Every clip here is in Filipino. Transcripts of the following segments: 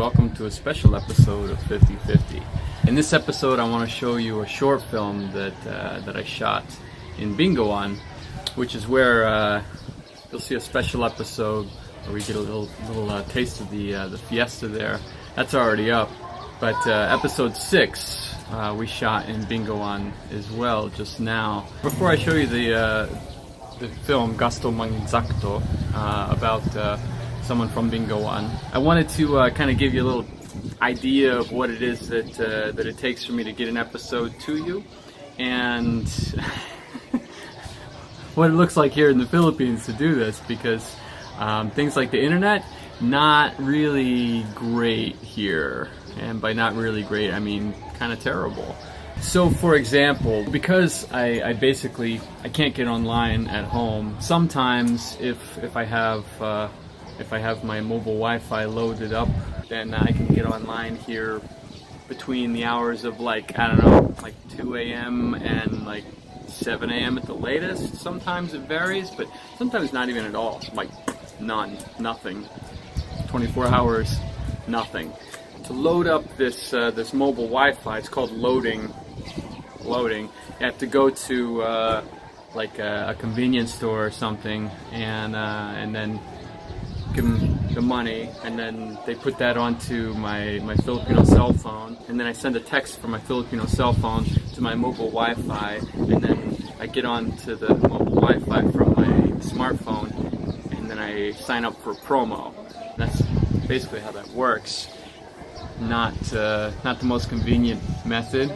welcome to a special episode of 50/50. In this episode I want to show you a short film that I shot in Bingawan, which is where you'll see a special episode where we get a little taste of the fiesta there. That's already up, but episode 6 we shot in Bingawan as well just now. Before I show you the film Gasto Manginsakto about someone from Bingawan, I wanted to kind of give you a little idea of what it is that it takes for me to get an episode to you, and what it looks like here in the Philippines to do this, because things like the internet, not really great here. And by not really great, I mean kind of terrible. So for example, because I can't get online at home, sometimes if I have my mobile Wi-Fi loaded up, then I can get online here between the hours of like 2 a.m. and like 7 a.m. at the latest. Sometimes it varies, but sometimes not even at all. Like nothing. 24 hours, nothing. To load up this mobile Wi-Fi, it's called loading. You have to go to like a convenience store or something, and then give them the money, and then they put that onto my Filipino cell phone, and then I send a text from my Filipino cell phone to my mobile Wi-Fi, and then I get onto the mobile Wi-Fi from my smartphone, and then I sign up for promo. That's basically how that works. Not the most convenient method,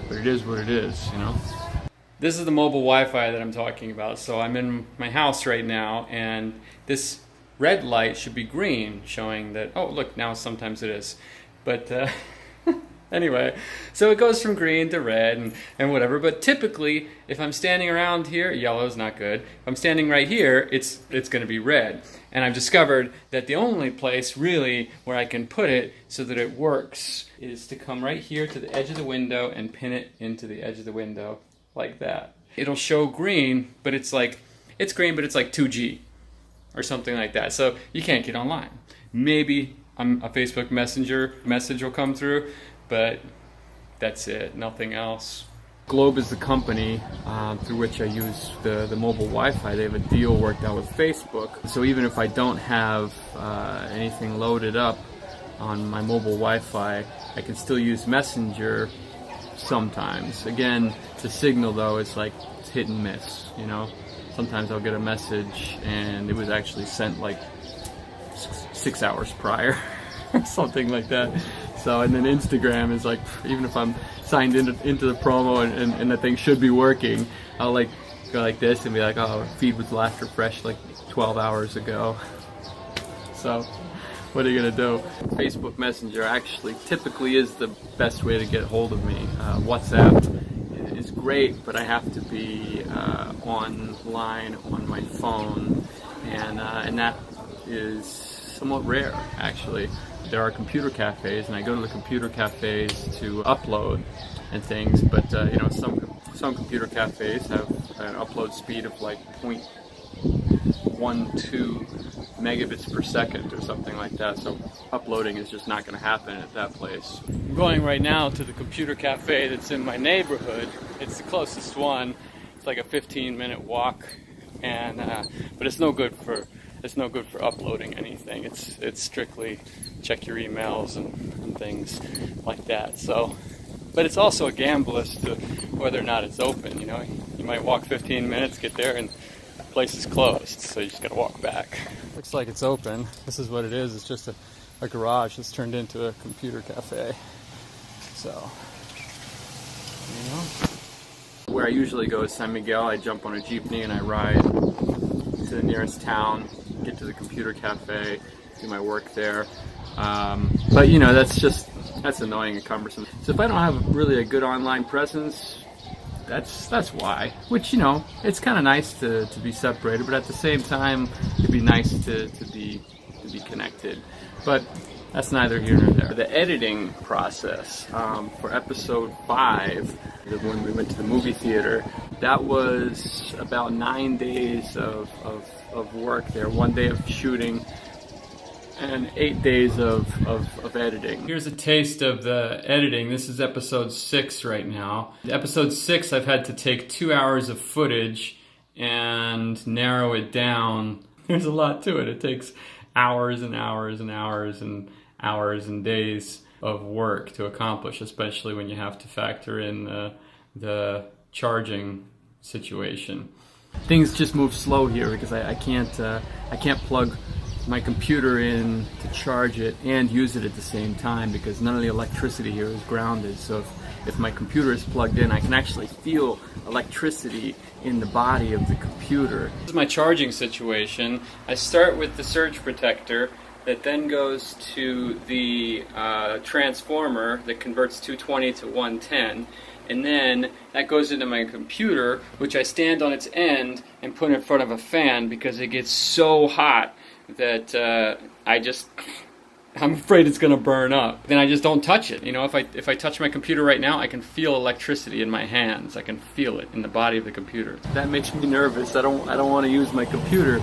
but it is what it is, you know. This is the mobile Wi-Fi that I'm talking about. So I'm in my house right now, and this red light should be green, showing that, oh look, now sometimes it is. But anyway, so it goes from green to red and whatever. But typically, if I'm standing around here, yellow is not good. If I'm standing right here, it's going to be red. And I've discovered that the only place really where I can put it so that it works is to come right here to the edge of the window and pin it into the edge of the window like that. It'll show green, but it's green, but it's like 2G or something like that. So you can't get online. Maybe a Facebook Messenger message will come through, but that's it, nothing else. Globe is the company through which I use the mobile Wi-Fi. They have a deal worked out with Facebook. So even if I don't have anything loaded up on my mobile Wi-Fi, I can still use Messenger sometimes. Again, the signal though is like it's hit and miss, you know. Sometimes I'll get a message and it was actually sent like 6 hours prior or something like that. So, and then Instagram is like, even if I'm signed into the promo and the thing should be working, I'll like go like this and be like, oh, feed was last refreshed like 12 hours ago. So what are you gonna do? Facebook Messenger actually typically is the best way to get hold of me. WhatsApp is great, but I have to be online on my phone, and that is somewhat rare actually. There are computer cafes, and I go to the computer cafes to upload and things, but you know, some computer cafes have an upload speed of like 0.12 megabits per second or something like that, so uploading is just not going to happen at that place. I'm going right now to the computer cafe that's in my neighborhood. It's the closest one. It's like a 15-minute walk, and but it's no good for uploading anything. It's strictly check your emails and things like that. So, but it's also a gamble as to whether or not it's open. You know, you might walk 15 minutes, get there, and the place is closed. So you just gotta walk back. Looks like it's open. This is what it is. It's just a garage that's turned into a computer cafe. So, you know. Where I usually go is San Miguel. I jump on a jeepney and I ride to the nearest town, get to the computer cafe, do my work there. But you know, that's annoying and cumbersome. So if I don't have really a good online presence, that's why. Which, you know, it's kind of nice to be separated, but at the same time, it'd be nice to be connected. But that's neither here nor there. The editing process for episode 5, when we went to the movie theater, that was about 9 days of work there. 1 day of shooting, and 8 days of editing. Here's a taste of the editing. This is episode 6 right now. Episode 6, I've had to take 2 hours of footage and narrow it down. There's a lot to it. It takes hours and hours and hours and hours and days of work to accomplish, especially when you have to factor in the charging situation. Things just move slow here because I can't plug my computer in to charge it and use it at the same time because none of the electricity here is grounded. So if my computer is plugged in, I can actually feel electricity in the body of the computer. This is my charging situation. I start with the surge protector that then goes to the transformer that converts 220 to 110. And then that goes into my computer, which I stand on its end and put in front of a fan because it gets so hot that I'm afraid it's going to burn up. Then I just don't touch it. You know, if I touch my computer right now, I can feel electricity in my hands. I can feel it in the body of the computer. That makes me nervous. I don't want to use my computer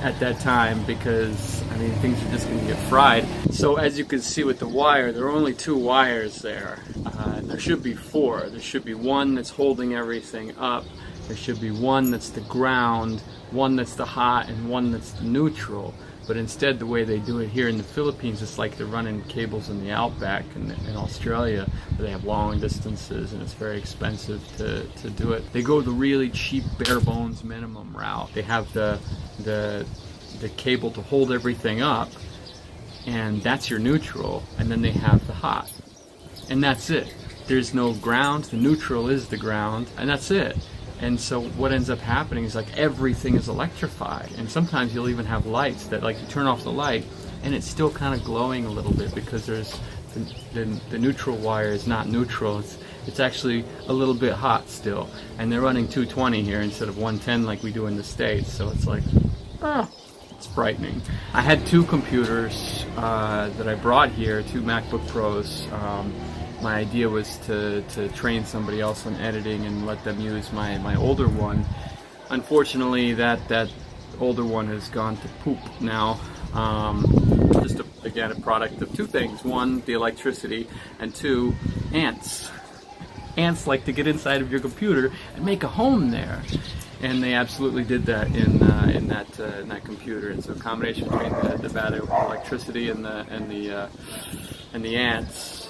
at that time because, I mean, things are just going to get fried. So as you can see with the wire, there are only 2 wires there. There should be 4. There should be one that's holding everything up. There should be one that's the ground, one that's the hot, and one that's the neutral. But instead, the way they do it here in the Philippines, it's like they're running cables in the outback in Australia, where they have long distances and it's very expensive to do it. They go the really cheap, bare bones minimum route. They have the cable to hold everything up, and that's your neutral, and then they have the hot. And that's it. There's no ground, the neutral is the ground, and that's it. And so what ends up happening is like everything is electrified, and sometimes you'll even have lights that, like, you turn off the light and it's still kind of glowing a little bit because there's the neutral wire is not neutral. It's actually a little bit hot still, and they're running 220 here instead of 110 like we do in the States. So it's like, it's frightening. I had 2 computers that I brought here, 2 MacBook Pros. My idea was to train somebody else on editing and let them use my older one. Unfortunately, that older one has gone to poop now. Just again a product of 2 things: 1, the electricity, and 2, ants. Ants like to get inside of your computer and make a home there, and they absolutely did that in that computer. And so a combination between the bad electricity and the ants.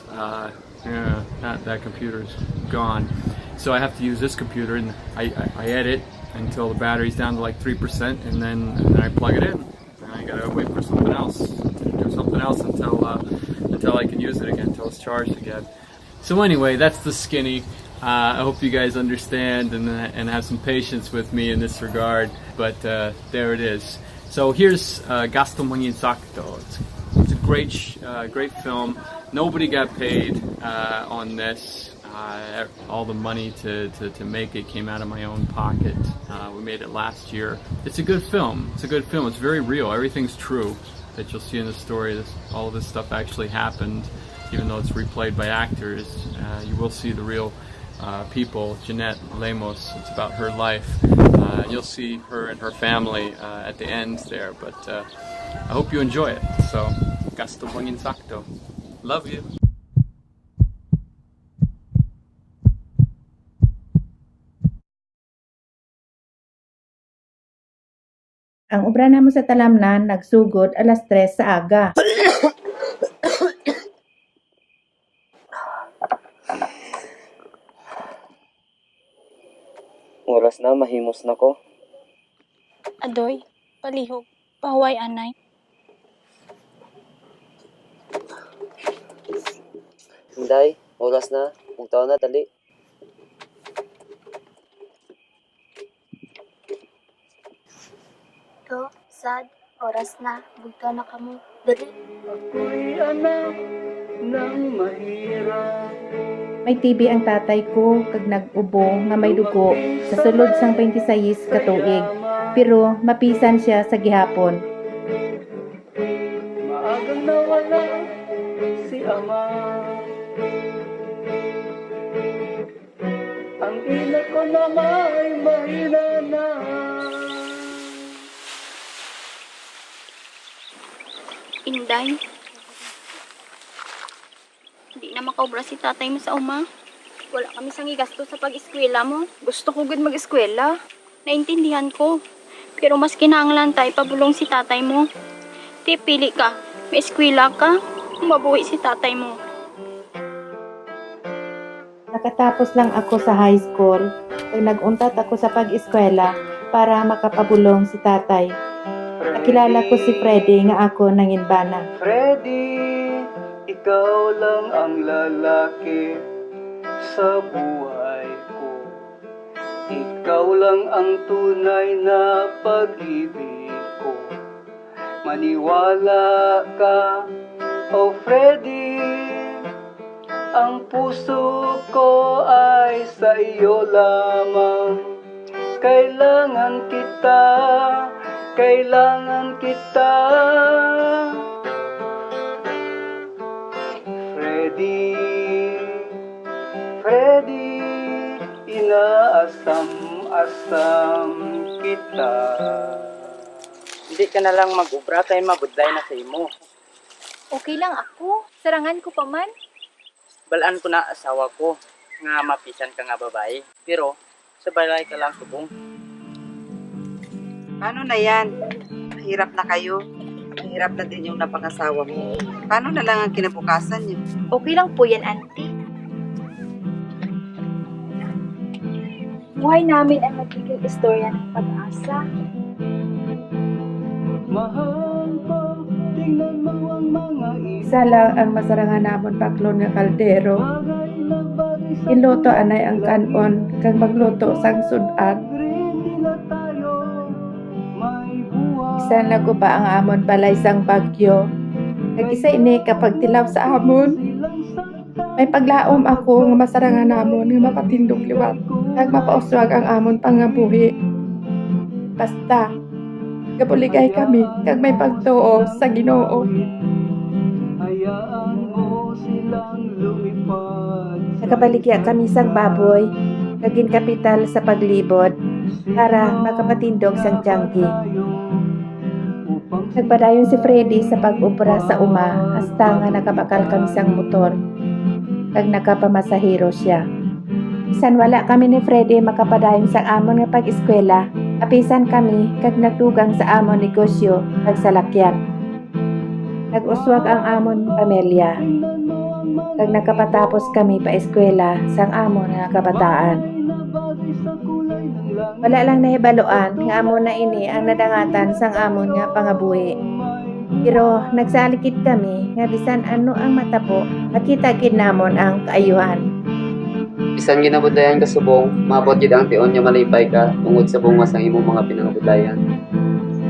Yeah, that computer's gone. So I have to use this computer, and I edit until the battery's down to like 3%, and then I plug it in. And I gotta wait for something else, do something else until I can use it again, until it's charged again. So anyway, that's the skinny. I hope you guys understand and have some patience with me in this regard. But there it is. So here's Gasto Manginsakto. It's a great film. Nobody got paid on this. All the money to make it came out of my own pocket. We made it last year. It's a good film. It's very real. Everything's true that you'll see in the story. All of this stuff actually happened, even though it's replayed by actors. You will see the real people. Jeanette Lemos. It's about her life. You'll see her and her family at the end there. But I hope you enjoy it. So, Gasto Manginsakto. Love you. Ang obra namo sa talamnan nagsugod alas 3 sa aga. Oras na, mahimos na ko. Adoy, palihog, pahuway anay. Hinday, oras na. Ugtaw na, dali. To, sad, oras na, bugto na kamo. Dali. Ako'y anak ng mahirap. May TV ang tatay ko kag nag-ubo nga may dugo sa sulod sang 26 ka tuig. Pero mapisan siya sa gihapon. Maagang nawala si ama. Ang ina ko naman ay mahina na. Inday, hindi na makaubra si tatay mo sa uma. Wala kami sang igasto sa pag-eskwela mo. Gusto ko gud mag-eskwela. Naintindihan ko. Pero mas kinahanglan tay pabulong si tatay mo. Ti pili ka, may eskwela ka, mabuhi si tatay mo. Nakatapos lang ako sa high school, kag nag-untat ako sa pag-eskwela para makapabulong si tatay. Nakilala ko si Freddie nga ako nanginbana. Freddie, ikaw lang ang lalaki sa buhay ko. Ikaw lang ang tunay na pag-ibig ko. Maniwala ka, oh Freddie, ang puso ko ay sa iyo lamang. Kailangan kita, kailangan kita. Freddie, inaasam-asam kita. Hindi ka na lang mag-ubra kay mabudlay na sa imo. Okay lang ako. Sarangan ko pa man. Balaan ko na asawa ko nga mapisan ka nga babae. Pero sa balay ka lang subong. Paano na yan? Mahirap na kayo. Mahirap na din yung napangasawa mo. Paano na lang ang kinabukasan niyo? Okay lang po yan, auntie. Buhay namin ang magiging istorya ng pag-asa. Mahal ko, tingnan mo ang mga Isa lang ang masarangan namon baklon nga kaldero. bagay na bagay sa Iluto anay ang kanon kag magluto sang sudan. nila tayo. May buhay. Isa na ko pa ang amon balay sang bagyo. Kag isa ini kapag tilaw sa amon. Silang sakta. May paglaom ako nga masarangan namon nga mapatindog liwat. Kag mapauswag ang amon pangabuhi. Basta kabuligay kami kag may pagtuo sa Ginoo. Hayaan mo silang lumipad. Nakabaligya kami sang baboy, kagin kapital sa paglibot para makapatindog sang tiyanggi. Nagpadayon si Freddie sa pag-ubra sa uma hasta nga nakabakal kami sang motor kag nakapamasahero siya. Bisan wala kami ni Freddie makapadayon sa amon nga pag-eskwela, apisan kami kag nagdugang sa amon negosyo kag salakyan. Nag-uswag ang amon pamilya kag nakapatapos kami pa eskwela sang amon nga kabataan. Wala lang nahibaloan nga amon na ini ang nadangatan sang amon nga pangabuhi. Pero nagsalikid kami nga bisan ano ang matabo, makita gid namon ang kaayuhan. Bisan ginabudayan ka subong, maabot yun ang tion niya malipay ka tungod sa bungas ang imong mga pinangabudayan.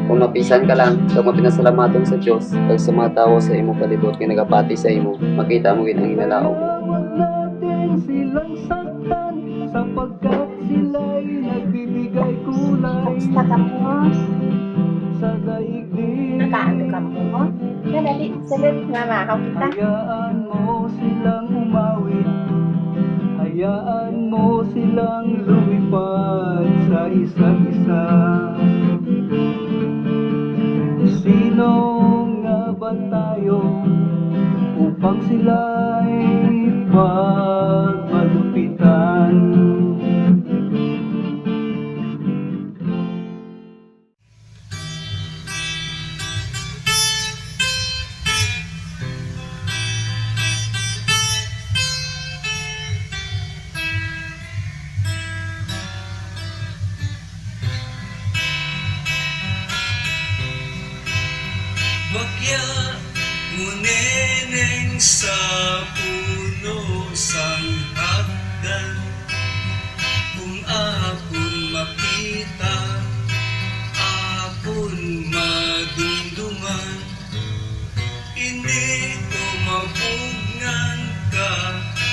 Kung mapisan ka lang, kung mapinasalamaton sa Diyos, kag sa mga tao sa imong palibot nga nagapati sa imo, makita mo gid ang inalao mo. Huwag natin silang saktan, sapagkat sila'y nagbibigay kulay Kamusta ka mo? sa daigdig. Nakaano ka mo? Nadali, salit nga makaw kita. Hayaan mo silang umawit, hayaan mo silang lumipad sa isa't isa. Sino nga ba tayo upang sila'y pagmalupitan? Bagya nguneneng sa puno sang hagdan. Kung akon makita, akon madumduman. Ini ko mabungan ka,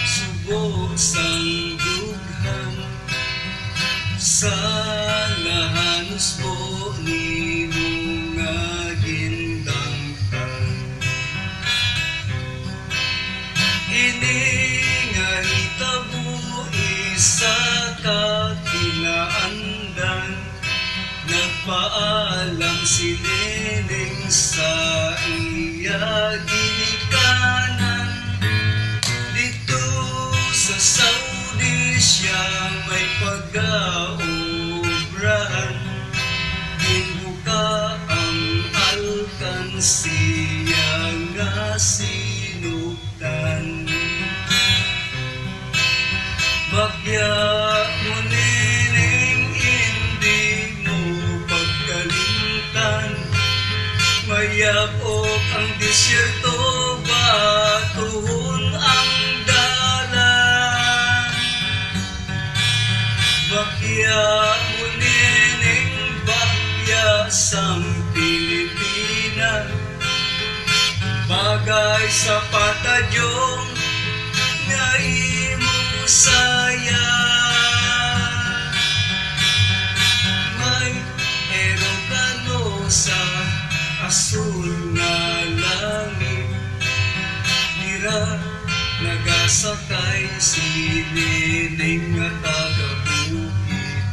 subo sang dughan. Sana hanos mo ni mga gindangtan. Ini nga hitabo isa ka kinaandan. Nagpaalam si Neneng sa iya siya nga sinugdan. Bakya mo nining hindi mo pagkalimtan, mayabok ang disyerto, batuhon ang dalan. Bakya mo nining bakya sang Pilipinas, bagay sa patadyong nga imo saya. May eroplano sa asul nga langit, dira nagasakay si Neneng nga taga-bukid.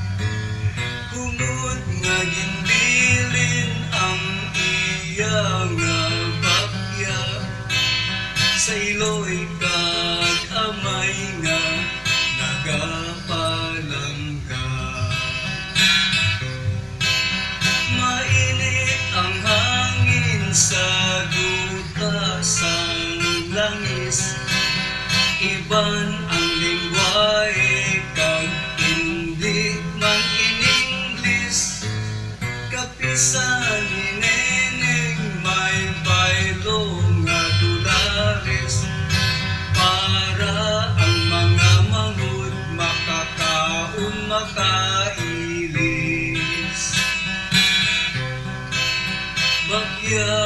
Kumod nga ginbilin ang iya nga bakya, sa iloy kag amay nga nagapalangga. Mainit ang hangin sa duta sang langis, iban ang lingwahe kag hindi man in-English. Kapisan ni Neneng may baylo nga dolares, para ang mga manghud makakaon makailis. Bagya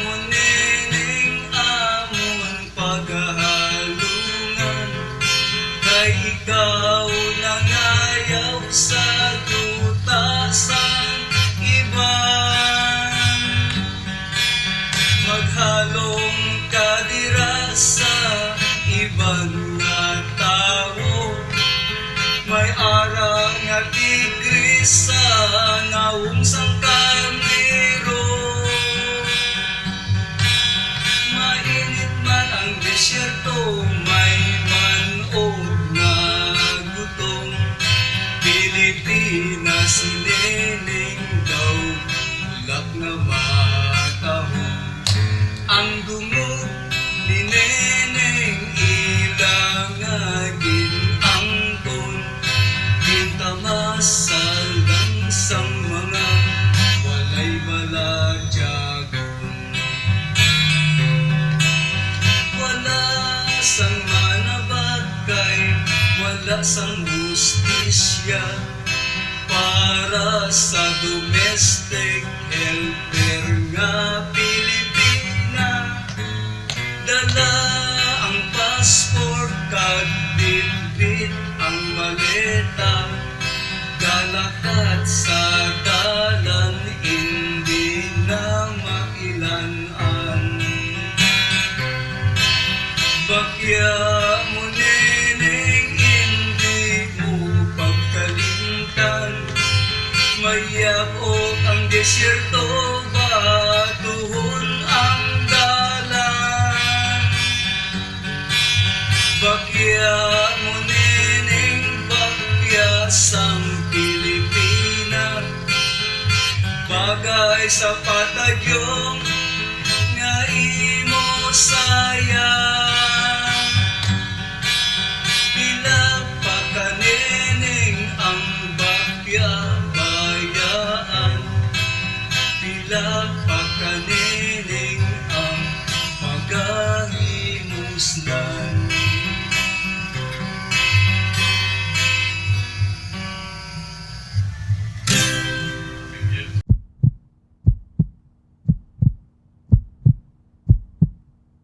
mo Neneng amon paghahalungan, kay ikaw nangayaw sa tutasan iban. Maghalong ka dira sa iban nga tawo, may ara nga tigris sa ngawong sang karnero. Mainit man ang desyerto, may manog na gutom, Pilipinas si Neneng daw ulap na matahong. Ang dungog ni Neneng ilang nga ginangkon, gintamasal lang sang mga walay baladyagon. Wala sang manabagay, wala sang hustisya, para sa domestic helper nga Pilipina. Dala ang passport kag bitbit ang maleta, galakat sa dalan hindi na mailanan. Bakya mo Neneng hindi mo pagkalimtan, mayabok ang desyerto, batuhon ang dalan. Bakya mo Neneng bakya sang Pilipinas, bagay sa patadyong